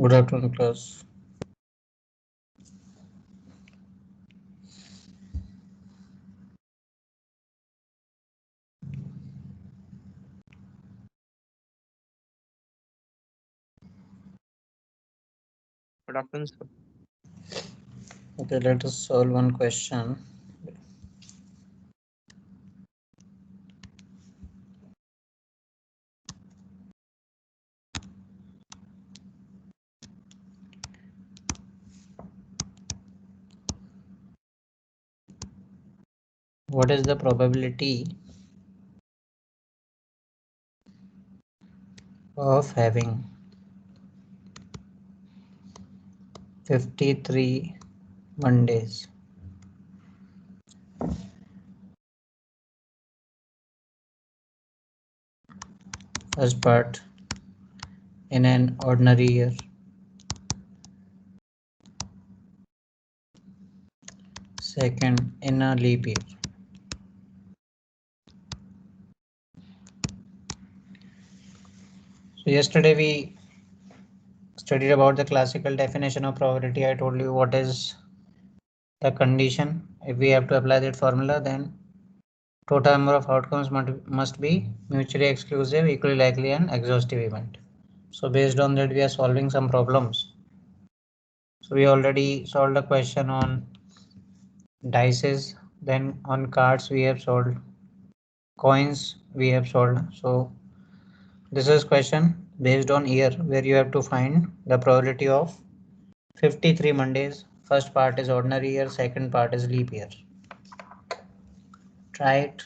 Good afternoon, class. Good afternoon, sir. Okay, let us solve one question. What is the probability of having 53 Mondays? First part, in an ordinary year. Second, in a leap year. So yesterday we studied about the classical definition of probability. I told you what is the condition. If we have to apply that formula, then total number of outcomes must be mutually exclusive, equally likely, and exhaustive event. So based on that, we are solving some problems. So we already solved a question on dices, then on cards we have solved, coins we have solved. So this is question based on year where you have to find the probability of 53 Mondays. First part is ordinary year, second part is leap year. Try it.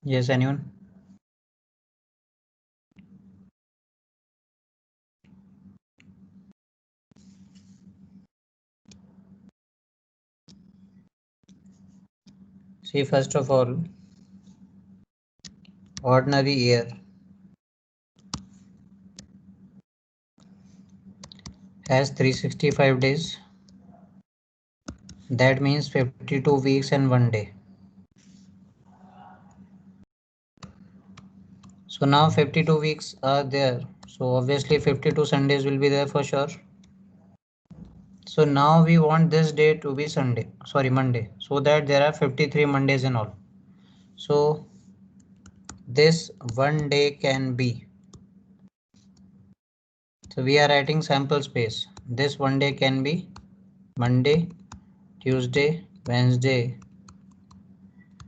Yes, anyone? See, first of all, ordinary year has 365 days. That means 52 weeks and 1 day. So So now 52 weeks are there. So obviously 52 Sundays will be there for sure. So now we want this day to be Monday, so that there are 53 Mondays in all. So this one day can be, so we are writing sample space. This one day can be Monday, Tuesday, Wednesday,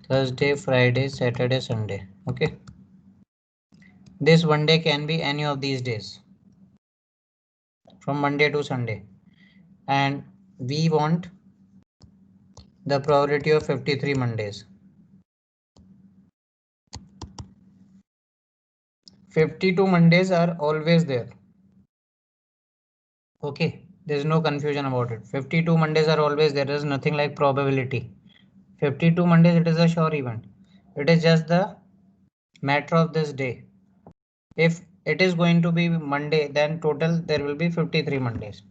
Thursday, Friday, Saturday, Sunday. Okay. This one day can be any of these days from Monday to Sunday. And we want the probability of 53 Mondays. 52 Mondays are always there. Okay, there is no confusion about it. 52 Mondays are always there. There is nothing like probability. 52 Mondays, it is a sure event. It is just the matter of this day. If it is going to be Monday, then total there will be 53 Mondays.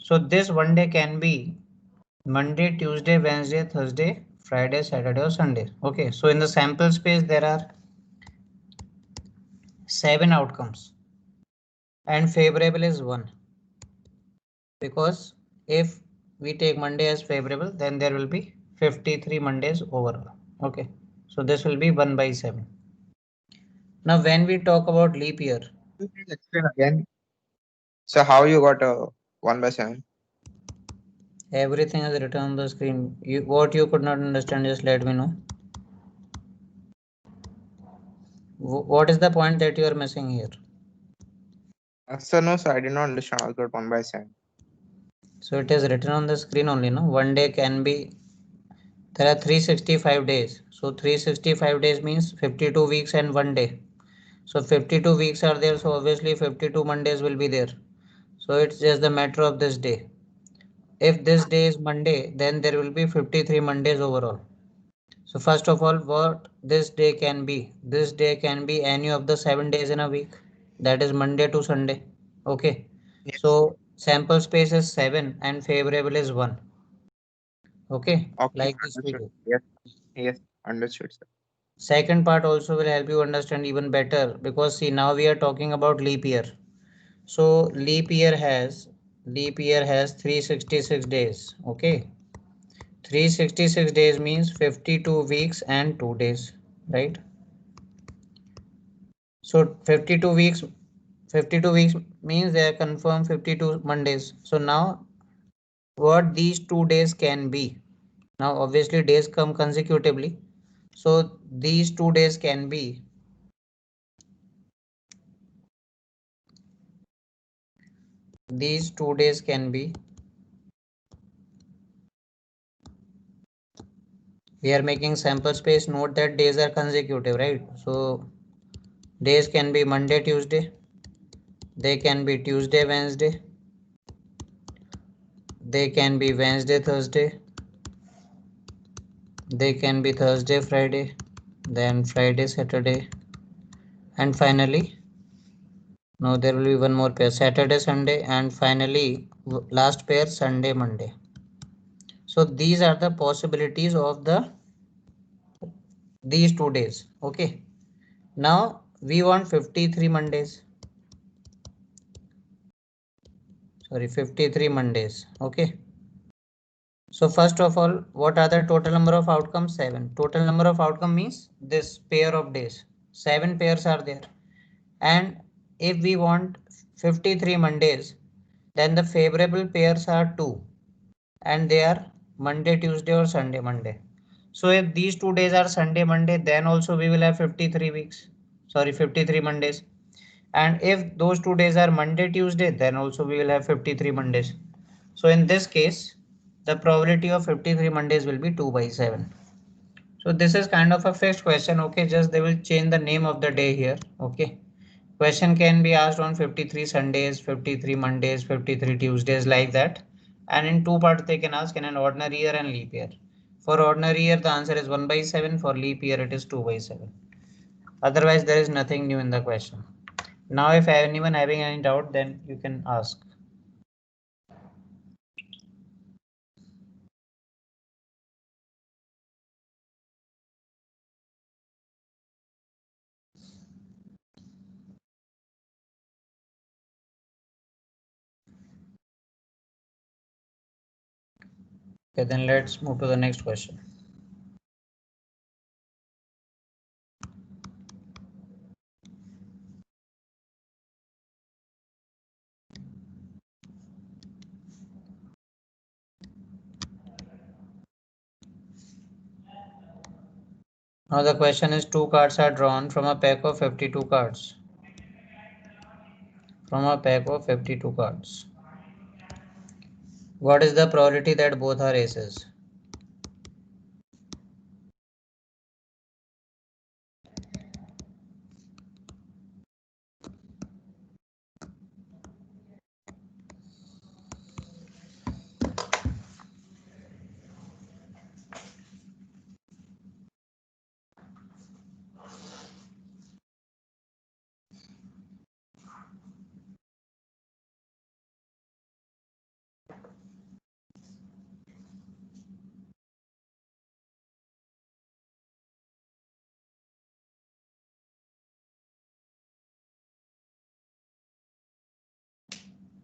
So this one day can be Monday, Tuesday, Wednesday, Thursday, Friday, Saturday or Sunday. Okay, so in the sample space there are 7 outcomes and favorable is 1, because if we take Monday as favorable, then there will be 53 Mondays overall. Okay, so this will be 1 by 7. Now when we talk about leap year, Please explain again. So how you got a 1/7? everything is written on the screen. What you could not understand, just let me know. What is the point that you are missing here? So no, sir, I did not understand how you got 1/7. So it is written on the screen only, no? One day can be, there are 365 days. So 365 days means 52 weeks and 1 day. So 52 weeks are there, so obviously 52 Mondays will be there. So it's just the matter of this day. If this day is Monday, then there will be 53 Mondays overall. So first of all, what this day can be? This day can be any of the 7 days in a week. That is Monday to Sunday. Okay. Yes. So sample space is 7 and favorable is 1. Okay. Okay, Like this we understood. do. Yes, yes, understood, sir. Second part also will help you understand even better, because see, now we are talking about leap year. So leap year has 366 days. Okay. 366 days means 52 weeks and 2 days, right? So 52 weeks means they are confirmed 52 Mondays. So now what these 2 days can be? Now obviously days come consecutively. So these 2 days can be, we are making sample space, note that days are consecutive, right? So days can be Monday, Tuesday, they can be Tuesday, Wednesday, they can be Wednesday, Thursday, they can be Thursday, Friday, then Friday, Saturday, and finally, no, there will be one more pair, Saturday, Sunday, and finally last pair, Sunday, Monday. So these are the possibilities of these 2 days. Okay. Now we want 53 Mondays. Sorry, 53 Mondays. Okay. So first of all, what are the total number of outcomes? 7. Total number of outcome means this pair of days. 7 pairs are there. And if we want 53 Mondays, then the favorable pairs are 2. And they are Monday, Tuesday or Sunday, Monday. So if these 2 days are Sunday, Monday, then also we will have 53 weeks. Sorry, 53 Mondays. And if those 2 days are Monday, Tuesday, then also we will have 53 Mondays. So in this case, the probability of 53 Mondays will be 2 by 7. So this is kind of a fixed question. Okay, just they will change the name of the day here. Okay. Question can be asked on 53 Sundays, 53 Mondays, 53 Tuesdays, like that. And in two parts they can ask, in an ordinary year and leap year. For ordinary year, the answer is 1 by 7. For leap year, it is 2 by 7. Otherwise, there is nothing new in the question. Now, if anyone having any doubt, then you can ask. Okay, then let's move to the next question. Now the question is, two cards are drawn from a pack of 52 cards. From a pack of 52 cards. What is the probability that both are aces?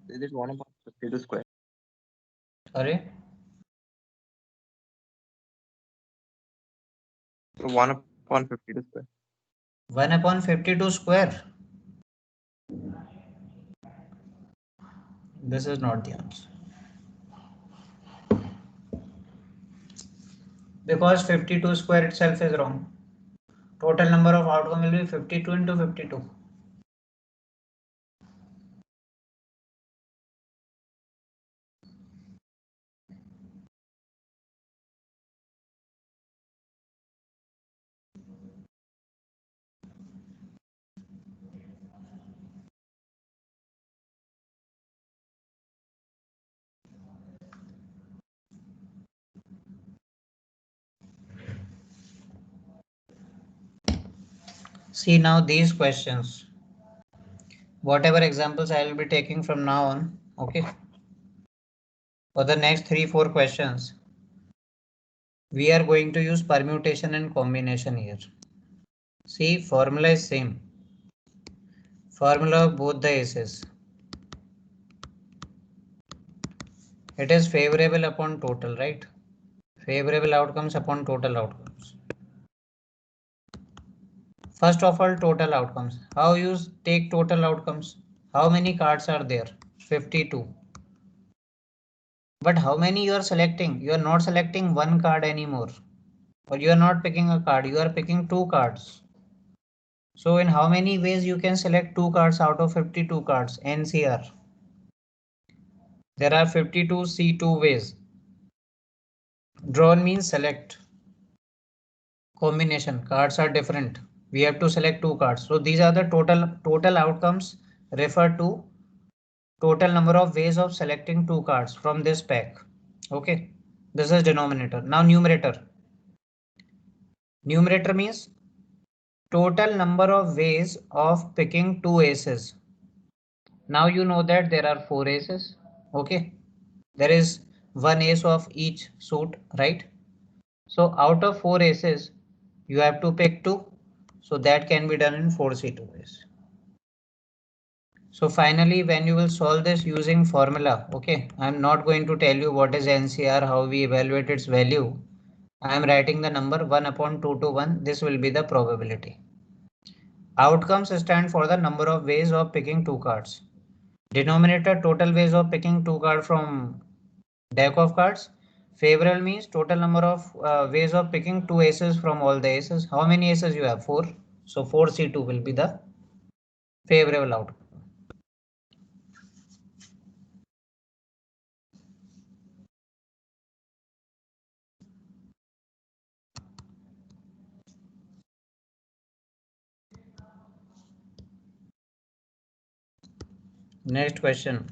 Is it 1/52 square? Sorry? So 1/52 square. 1 upon 52 square. This is not the answer. Because 52 square itself is wrong. Total number of outcome will be 52 into 52. See now these questions. Whatever examples I will be taking from now on, okay? For the next 3-4 questions, we are going to use permutation and combination here. See, formula is same. Formula of both the aces. It is favorable upon total, right? Favorable outcomes upon total outcomes. First of all, total outcomes. How you take total outcomes? How many cards are there? 52. But how many you are selecting? You are not selecting one card anymore. Or you are not picking a card. You are picking two cards. So in how many ways you can select two cards out of 52 cards? NCR. There are 52 C2 ways. Drawn means select. Combination. Cards are different. We have to select two cards. So these are the total outcomes refer to total number of ways of selecting two cards from this pack. Okay. This is denominator. Now numerator. Numerator means total number of ways of picking two aces. Now you know that there are four aces. Okay. There is one ace of each suit, right? So out of four aces, you have to pick two. So that can be done in 4C2 ways. So finally, when you will solve this using formula, okay, I'm not going to tell you what is NCR, how we evaluate its value. I am writing the number 1 upon 2 to 1. This will be the probability. Outcomes stand for the number of ways of picking two cards. Denominator, total ways of picking two cards from deck of cards. Favorable means total number of ways of picking two aces from all the aces. How many aces you have? 4. So 4C2 will be the favorable outcome. Next question.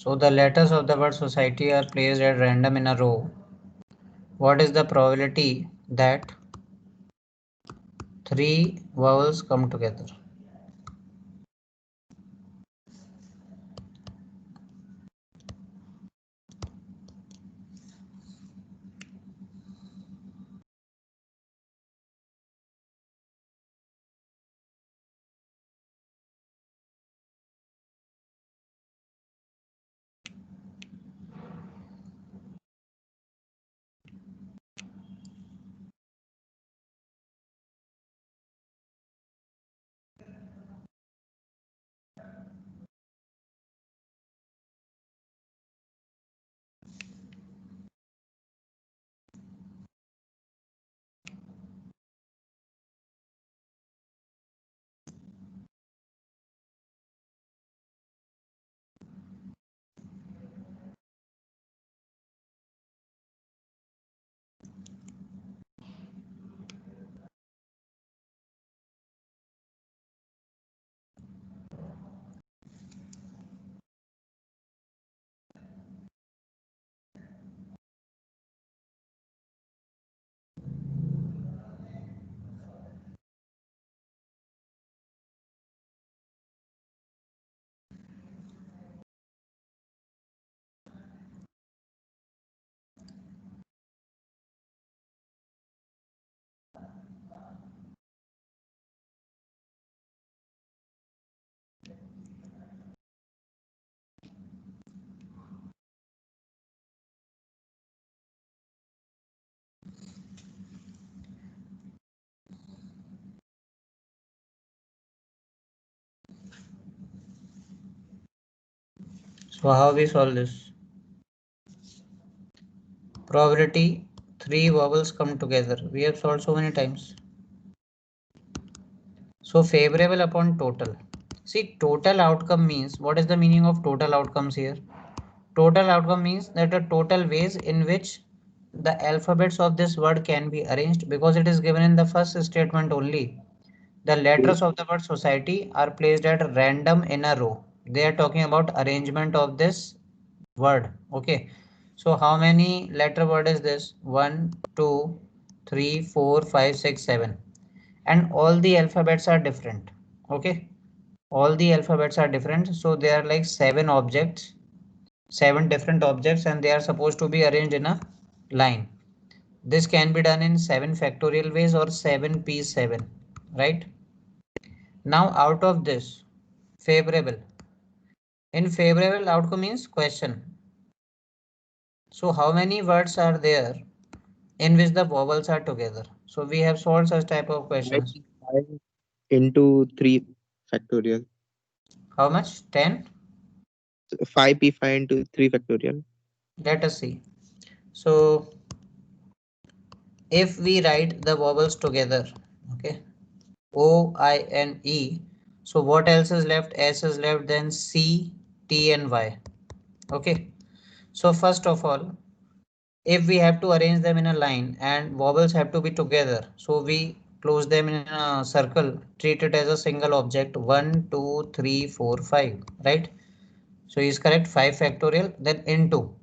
So the letters of the word society are placed at random in a row. What is the probability that three vowels come together? So how we solve this? Probability three vowels come together. We have solved so many times. So favorable upon total. See, total outcome means, what is the meaning of total outcomes here? Total outcome means that the total ways in which the alphabets of this word can be arranged, because it is given in the first statement only. The letters of the word society are placed at random in a row. They are talking about arrangement of this word. Okay. So how many letter word is this? 1, 2, 3, 4, 5, 6, 7. And all the alphabets are different. Okay. All the alphabets are different. So there are like seven objects, seven different objects, and they are supposed to be arranged in a line. This can be done in 7 factorial ways or 7p7, right? Now out of this, favorable. In favorable outcome means question. So how many words are there in which the vowels are together? So we have solved such type of questions. 5 into 3 factorial. How much? 10? 5p5 into 3 factorial. Let us see. So if we write the vowels together, okay, O, I, and E. So what else is left? S is left, then C, T, and Y. Okay. So first of all, if we have to arrange them in a line and vowels have to be together, so we close them in a circle, treat it as a single object, 1, 2, 3, 4, 5, right? So is correct, 5 factorial, then into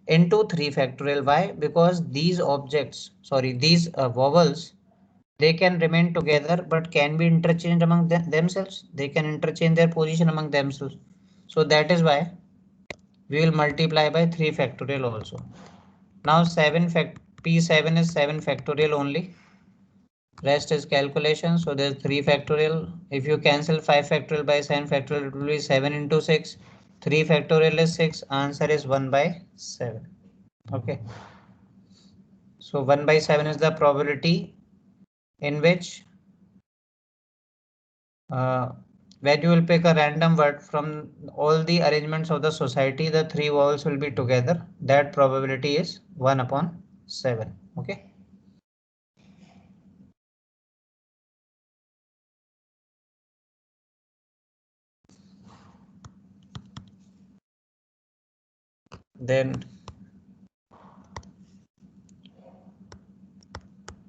3 factorial. Why? Because these objects, sorry, these vowels, they can remain together but can be interchanged among themselves. They can interchange their position among themselves. So that is why we will multiply by 3 factorial also. Now 7 P7 is 7 factorial only. Rest is calculation. So there's 3 factorial. If you cancel 5 factorial by 7 factorial, it will be 7 into 6. 3 factorial is 6. Answer is 1 by 7. Okay. So 1 by 7 is the probability in which uh, when you will pick a random word from all the arrangements of the society, the three vowels will be together. That probability is 1 upon 7. Okay. Then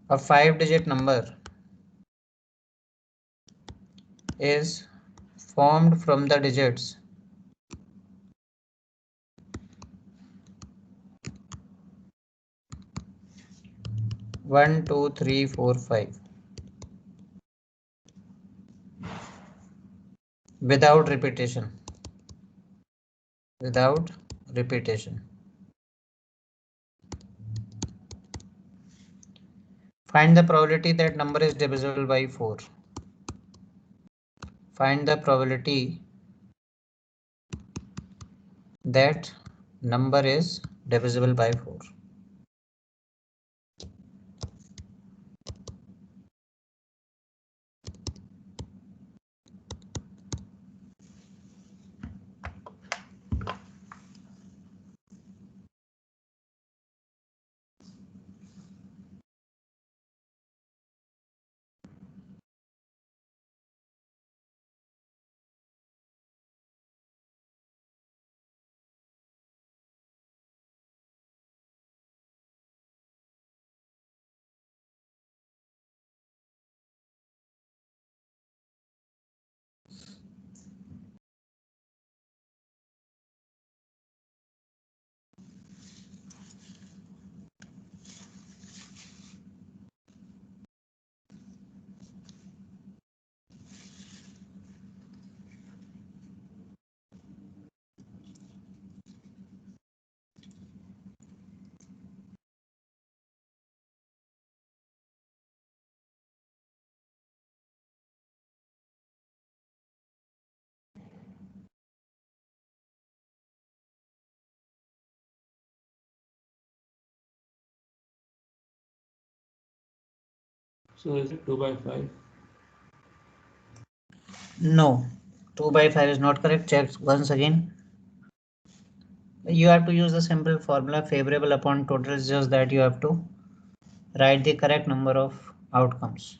a 5-digit number is formed from the digits 1, 2, 3, 4, 5. Without repetition. Without repetition. Find the probability that number is divisible by 4. Find the probability that number is divisible by 4. So is it 2 by 5? No, 2 by 5 is not correct. Check once again. You have to use the simple formula favorable upon total. Is just that you have to write the correct number of outcomes.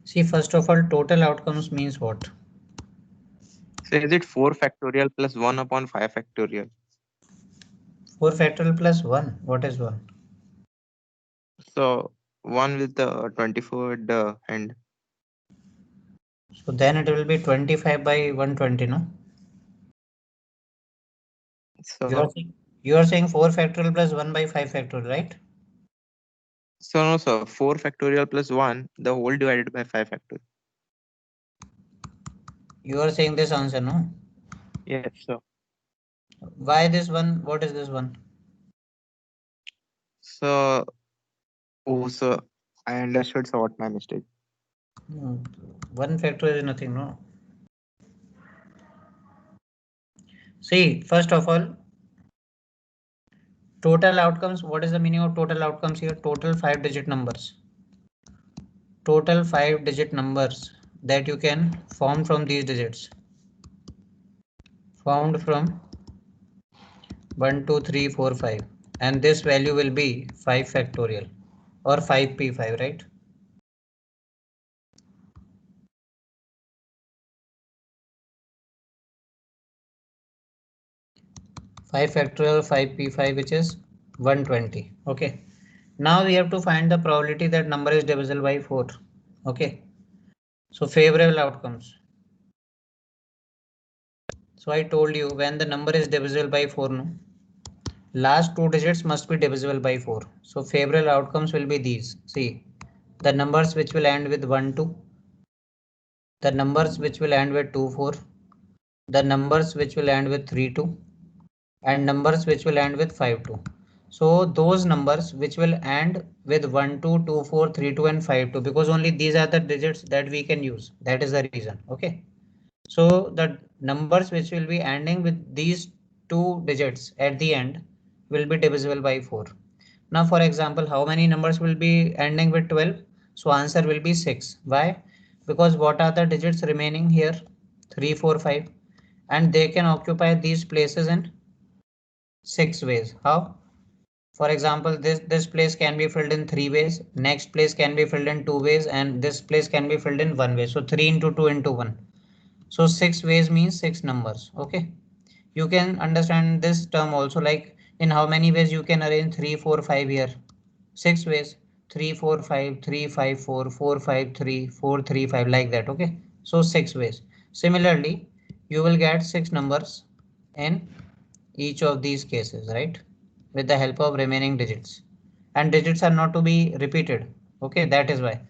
See, first of all, total outcomes means what? So is it 4 factorial plus 1 upon 5 factorial? 4 factorial plus 1. What is 1? So 1 with the 24 at the end. So then it will be 25 by 120, no? So You are saying 4 factorial plus 1 by 5 factorial, right? no, so 4 factorial plus 1, the whole divided by 5 factorial. You are saying this answer, no? Yes, so Why this one? What is this one? so so I understood, so what my mistake. 1 factorial is nothing, no? See, first of all, total outcomes. What is the meaning of total outcomes here? Total 5-digit numbers. Total 5-digit numbers that you can form from these digits. Formed from 1, 2, 3, 4, 5. And this value will be 5 factorial or 5p5, right? 5 factorial 5p5, which is 120. Okay. Now we have to find the probability that number is divisible by 4. Okay. So favorable outcomes. So I told you when the number is divisible by 4, no? last two digits must be divisible by 4. So favorable outcomes will be these. See, the numbers which will end with 1 2, the numbers which will end with 2 4, the numbers which will end with 3 2, and numbers which will end with 5 2. So those numbers which will end with 1 2 2 4 3 2 and 5 2, because only these are the digits that we can use. That is the reason. Okay. So the numbers which will be ending with these two digits at the end will be divisible by 4. Now for example, how many numbers will be ending with 12? So answer will be 6. Why? Because what are the digits remaining here? 3 4 5, and they can occupy these places in 6 ways. How? For example, this place can be filled in 3 ways, next place can be filled in 2 ways, and this place can be filled in 1 way. So 3 into 2 into 1. So 6 ways means 6 numbers. Okay. You can understand this term also, like in how many ways you can arrange 3 4 5 here. 6 ways. 3 4 5 3 5 4 4 5 3 4 3 5, like that. Okay. So 6 ways. Similarly, you will get 6 numbers in each of these cases, right? With the help of remaining digits. And digits are not to be repeated. Okay, that is why.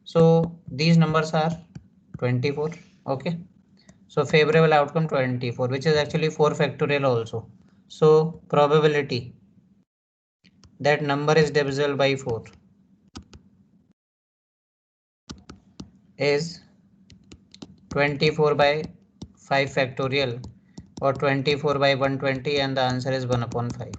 So these numbers are 24. Okay. So favorable outcome 24, which is actually 4 factorial also. So probability that number is divisible by 4 is 24 by 5 factorial, or 24 by 120, and the answer is 1 upon 5.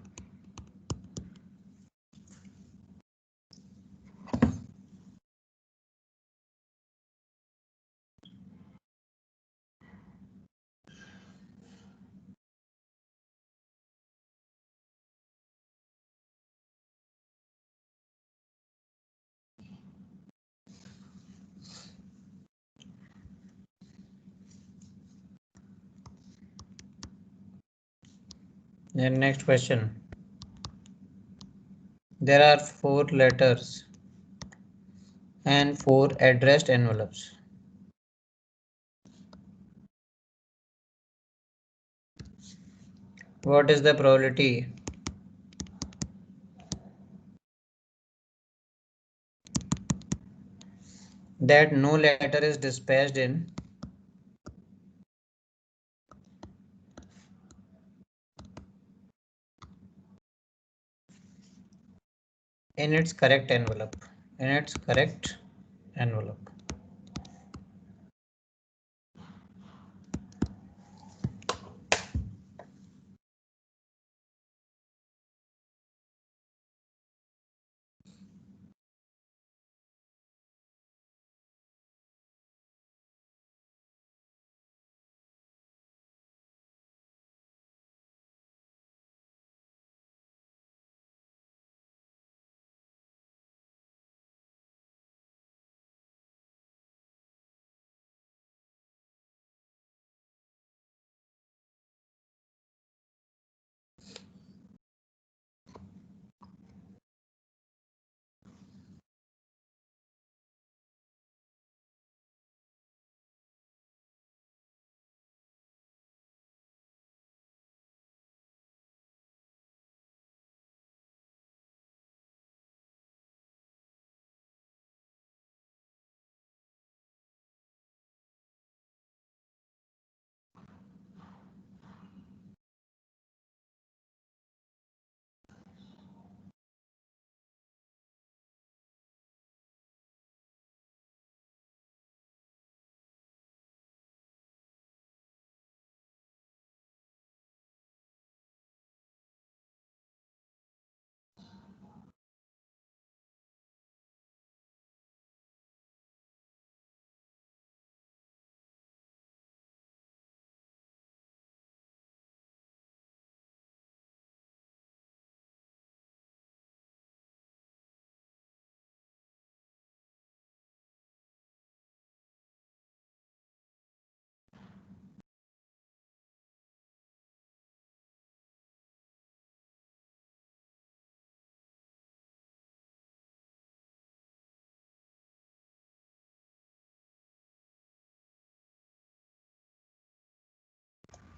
Then next question. There are 4 letters and 4 addressed envelopes. What is the probability that no letter is dispatched in its correct envelope? In its correct envelope.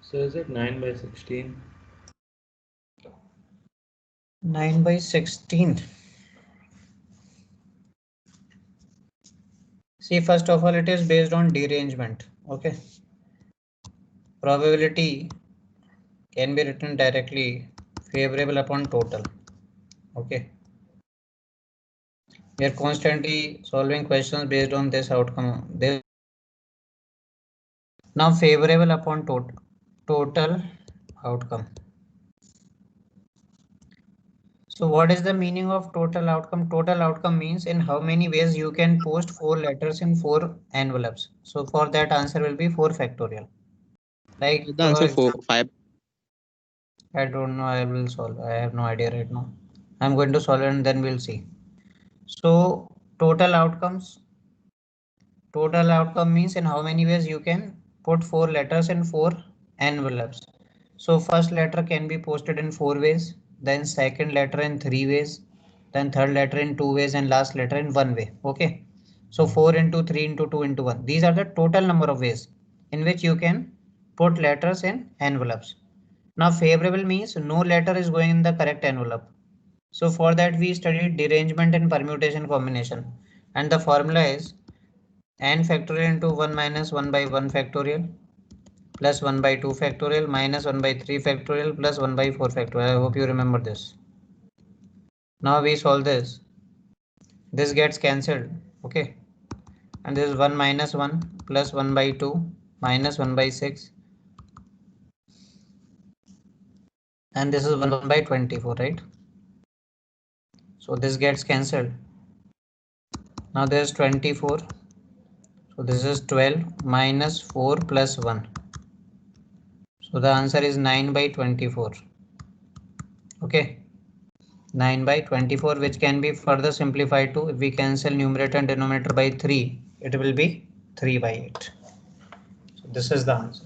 So is it 9 by 16? 9/16. See, first of all, it is based on derangement. Okay. Probability can be written directly favorable upon total. Okay. We are constantly solving questions based on this outcome. Now favorable upon total outcome. So what is the meaning of total outcome? Total outcome means in how many ways you can post 4 letters in 4 envelopes. So for that answer will be 4 factorial. Like The answer 5. I don't know, I will solve. I have no idea right now. I'm going to solve it and then we'll see. So total outcomes. Total outcome means in how many ways you can put 4 letters in 4 envelopes. So first letter can be posted in 4 ways, then second letter in 3 ways, then third letter in 2 ways and last letter in 1 way. Okay. So 4 into 3 into 2 into 1. These are the total number of ways in which you can put letters in envelopes. Now favorable means no letter is going in the correct envelope. So for that we studied derangement and permutation combination, and the formula is n factorial into 1 minus 1 by 1 factorial plus 1 by 2 factorial minus 1 by 3 factorial plus 1 by 4 factorial. I hope you remember this. Now we solve this. This gets cancelled. Okay. And this is 1 minus 1 plus 1 by 2 minus 1 by 6. And this is 1 by 24, right? So this gets cancelled. Now there is 24. So this is 12 minus 4 plus 1. So the answer is 9 by 24. Okay. 9 by 24, which can be further simplified to, if we cancel numerator and denominator by 3, it will be 3 by 8. So this is the answer.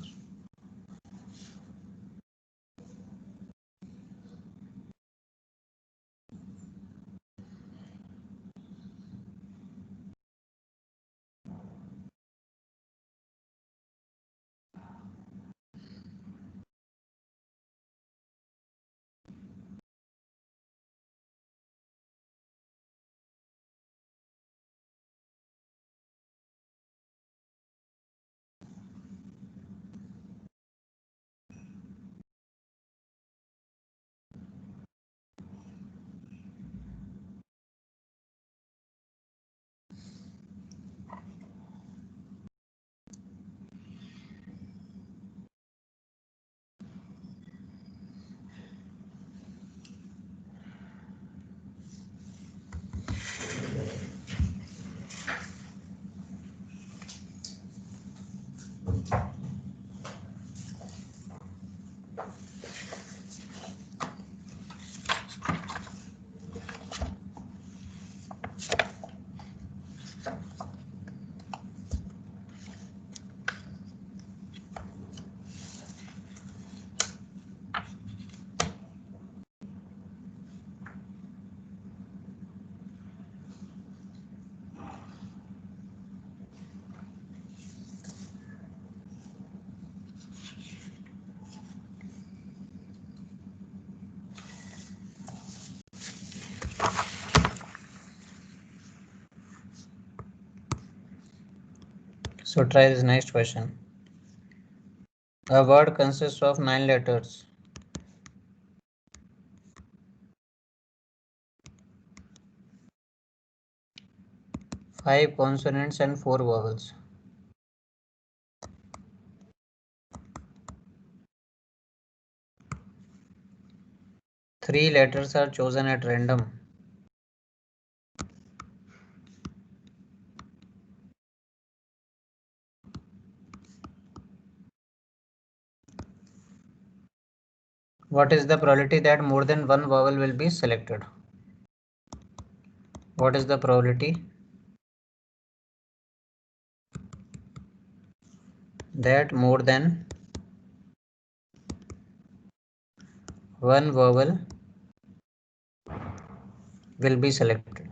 So try this next question. A word consists of 9 letters. 5 consonants and 4 vowels. Three letters are chosen at random. What is the probability that more than one vowel will be selected? What is the probability that more than one vowel will be selected?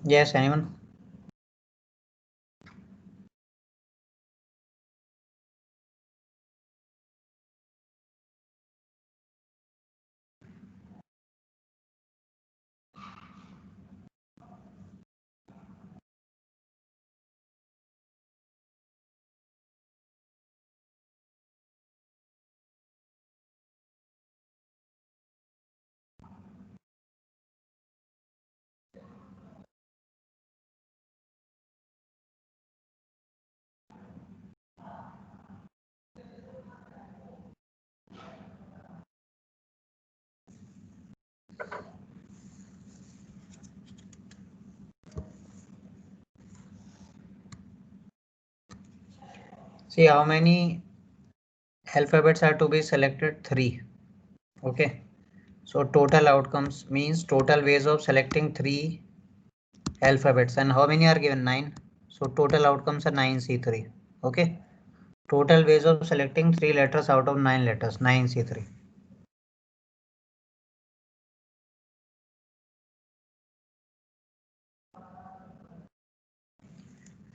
Yes, anyone? See how many alphabets are to be selected? 3. Okay. So total outcomes means total ways of selecting 3 alphabets, and how many are given? 9. So total outcomes are 9C3. Okay. Total ways of selecting 3 letters out of 9 letters, 9C3.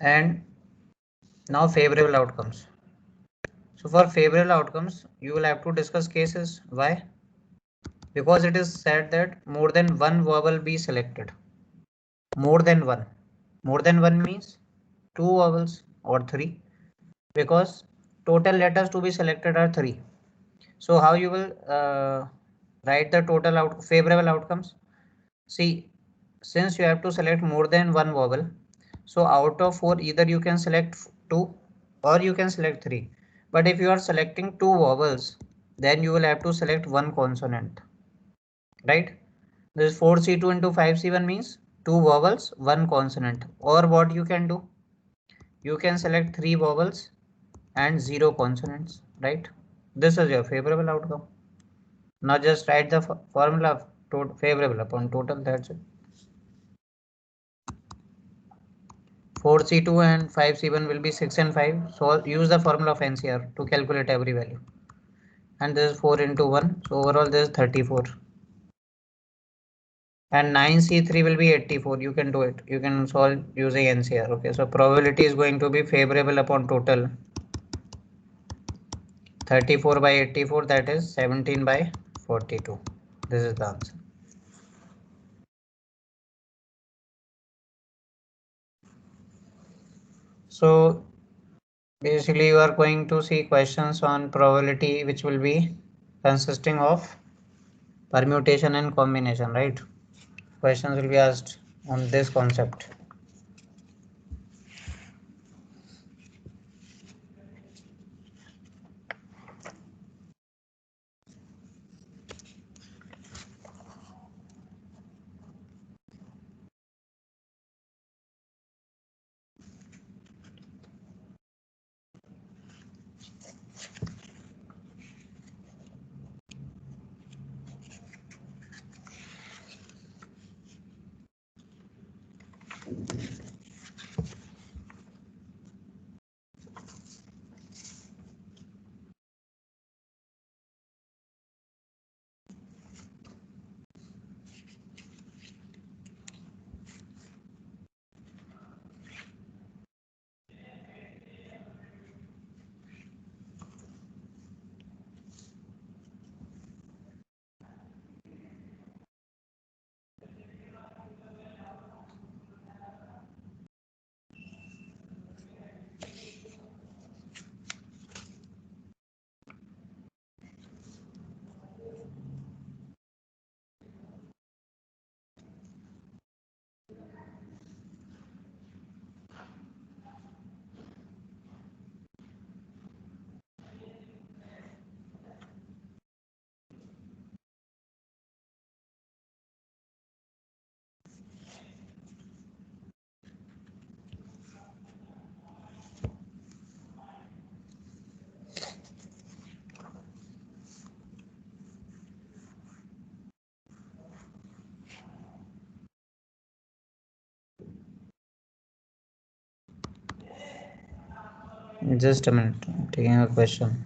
And now favorable outcomes. So for favorable outcomes, you will have to discuss cases. Why? Because it is said that more than one vowel be selected. More than one. More than one means 2 vowels or 3, because total letters to be selected are 3. So how you will write the total favorable outcomes? See, since you have to select more than one vowel, so out of 4 either you can select 2 or you can select 3. But if you are selecting 2 vowels, then you will have to select one consonant, right? This 4C2 into 5C1 means 2 vowels, 1 consonant. Or what you can do? You can select 3 vowels and 0 consonants, right? This is your favorable outcome. Now just write the formula of favorable upon total, that's it. 4C2 and 5C1 will be 6 and 5. So use the formula of NCR to calculate every value. And this is 4 into 1. So overall this is 34. And 9C3 will be 84. You can do it. You can solve using NCR. Okay, so probability is going to be favorable upon total 34 by 84, that is 17 by 42. This is the answer. So basically you are going to see questions on probability which will be consisting of permutation and combination, right? Questions will be asked on this concept. Just a minute, I'm taking a question.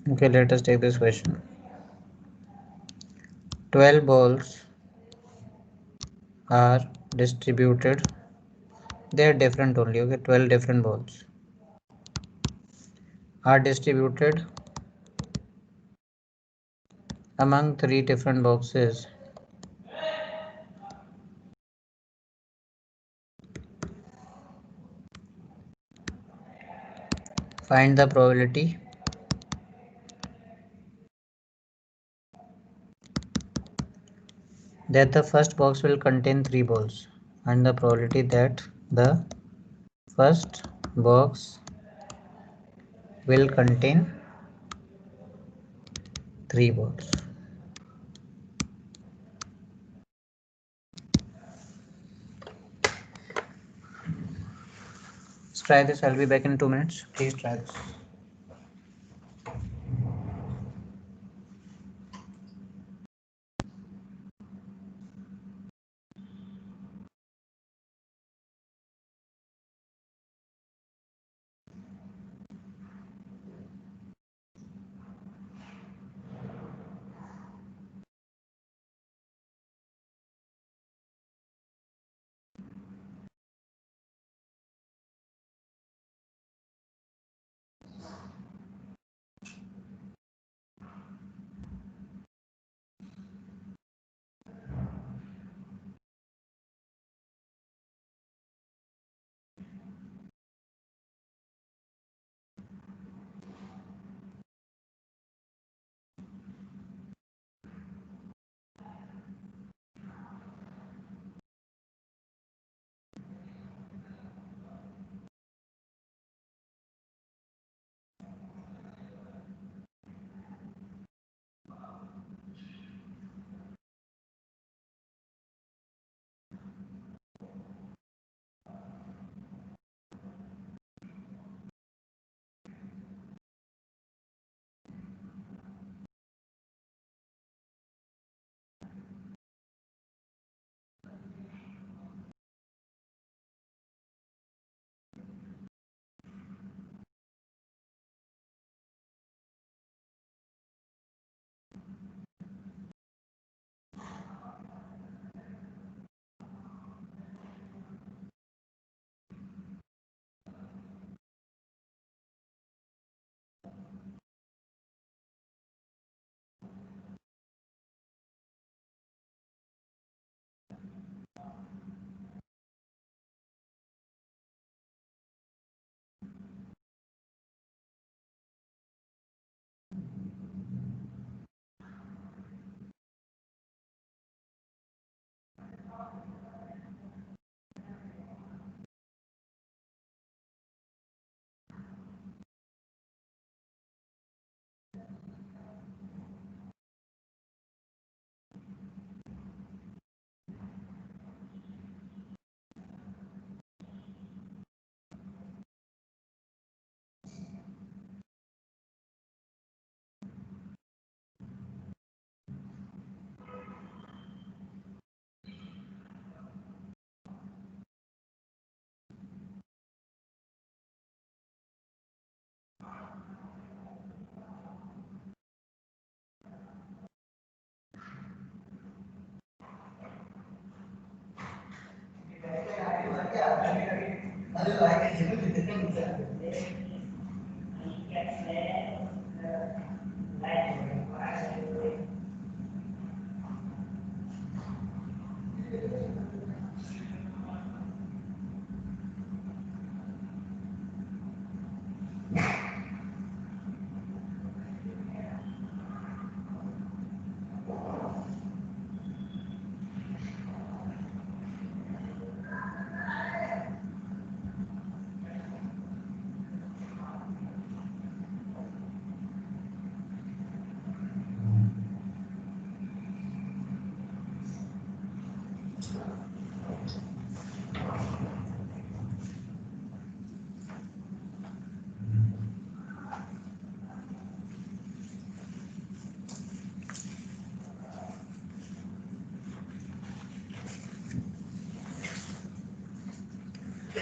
Okay, let us take this question. 12 balls are distributed. They are different only. Okay, 12 different balls are distributed among 3 different boxes. Find the probability that the first box will contain 3 balls and the probability that the first box will contain 3 balls. Let's try this. I'll be back in 2 minutes. Please try this.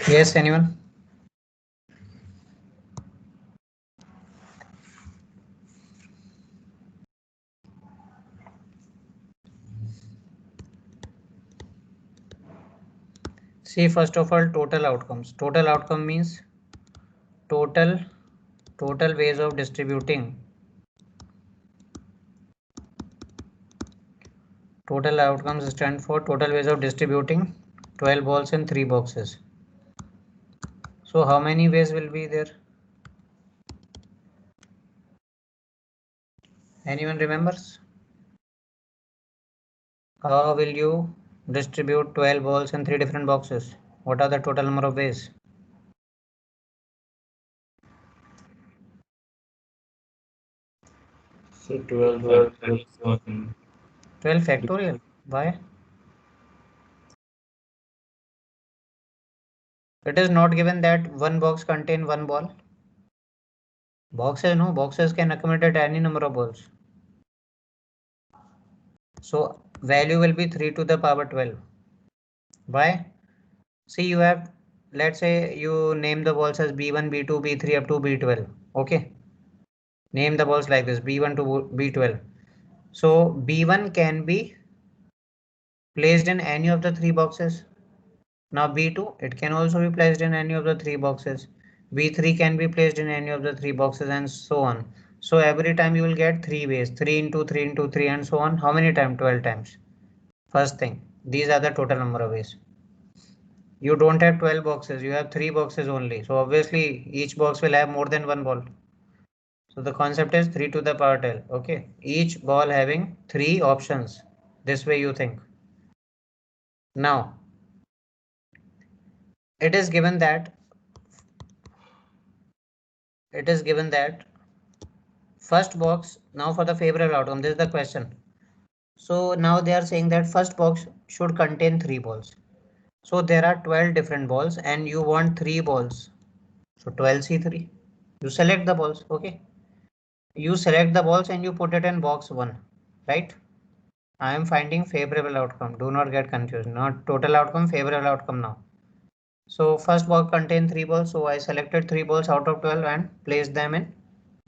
Yes, anyone? See, first of all, total outcomes. Total outcome means total ways of distributing. Total outcomes stand for total ways of distributing 12 balls in 3 boxes. So how many ways will be there? Anyone remembers? How will you distribute 12 balls in 3 different boxes? What are the total number of ways? So 12 factorial 1. 12 factorial. Why? It is not given that one box contain one ball. Boxes can accommodate any number of balls. So value will be 3 to the power 12. Why? See, you have, let's say you name the balls as B1, B2, B3 up to B12. Okay. Name the balls like this, B1 to B12. So B1 can be placed in any of the 3 boxes. Now B2, it can also be placed in any of the 3 boxes. B3 can be placed in any of the 3 boxes and so on. So every time you will get 3 ways, 3 into 3 into 3 and so on. How many times? 12 times. First thing, these are the total number of ways. You don't have 12 boxes, you have 3 boxes only. So obviously each box will have more than one ball. So the concept is 3 to the power 12. Okay. Each ball having 3 options. This way you think. Now, it is given that first box, now for the favorable outcome, this is the question. So now they are saying that first box should contain 3 balls. So there are 12 different balls and you want 3 balls. So 12C3. You select the balls. Okay. You select the balls and you put it in box 1. Right. I am finding favorable outcome. Do not get confused. Not total outcome, favorable outcome now. So first box contains 3 balls. So I selected 3 balls out of 12 and placed them in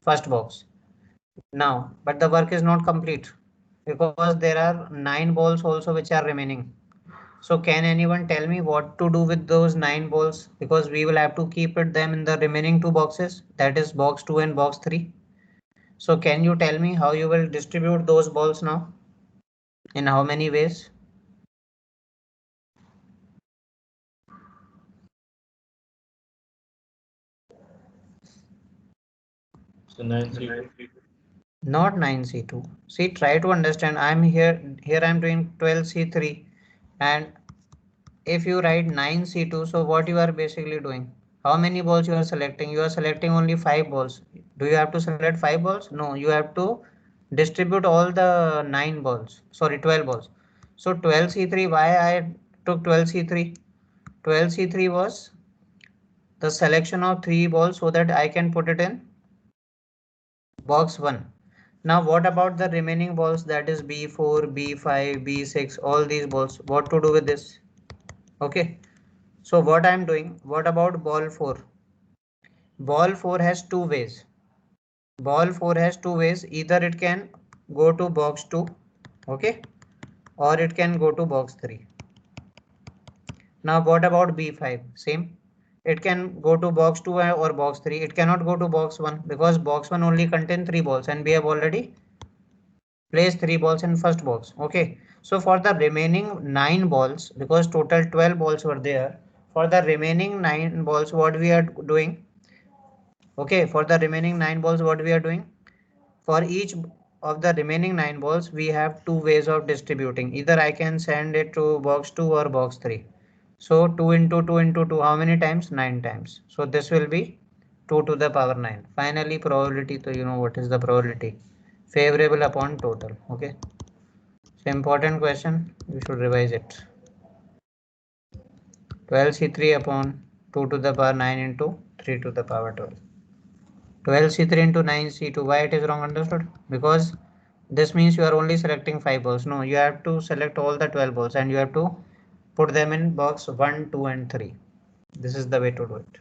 first box. Now, but the work is not complete because there are 9 balls also which are remaining. So can anyone tell me what to do with those 9 balls? Because we will have to keep it them in the remaining 2 boxes, that is box 2 and box 3. So can you tell me how you will distribute those balls now? In how many ways? So 9C2. Not 9C2. See, try to understand. I'm here I'm doing 12C3 and if you write 9C2, so what you are basically doing? How many balls you are selecting? You are selecting only 5 balls. Do you have to select 5 balls? No, you have to distribute all the 9 balls. Sorry, 12 balls. So 12C3, why I took 12C3? 12C3 was the selection of 3 balls so that I can put it in box 1. Now what about the remaining balls, that is B4, B5, B6, all these balls? What to do with this? Okay. So what I am doing, what about ball 4? Ball 4 has 2 ways. Ball 4 has 2 ways. Either it can go to box 2, okay, or it can go to box 3. Now what about B5? Same. It can go to box 2 or box 3. It cannot go to box 1 because box 1 only contains 3 balls and we have already placed 3 balls in first box. Okay. So for the remaining 9 balls, because total 12 balls were there, for the remaining 9 balls, what we are doing? Okay, for the remaining 9 balls, what we are doing? For each of the remaining 9 balls, we have 2 ways of distributing. Either I can send it to box 2 or box 3. So 2 into 2 into 2, how many times? 9 times. So this will be 2 to the power 9. Finally, probability, so you know what is the probability? Favorable upon total. Okay. So important question, you should revise it. 12C3 upon 2 to the power 9 into 3 to the power 12. 12C3 into 9C2. Why it is wrong understood? Because this means you are only selecting 5 balls. No, you have to select all the 12 balls and you have to put them in box 1, 2 and 3. This is the way to do it.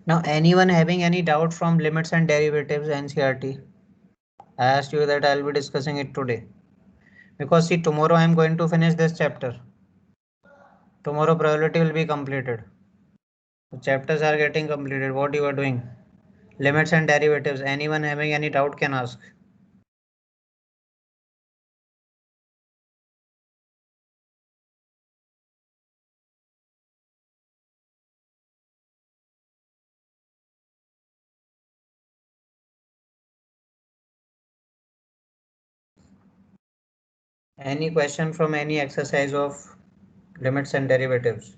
Now, anyone having any doubt from limits and derivatives NCERT? I asked you that I'll be discussing it today. Because see, tomorrow I'm going to finish this chapter. Tomorrow probability will be completed. The chapters are getting completed. What you are doing? Limits and derivatives. Anyone having any doubt can ask. Any question from any exercise of limits and derivatives?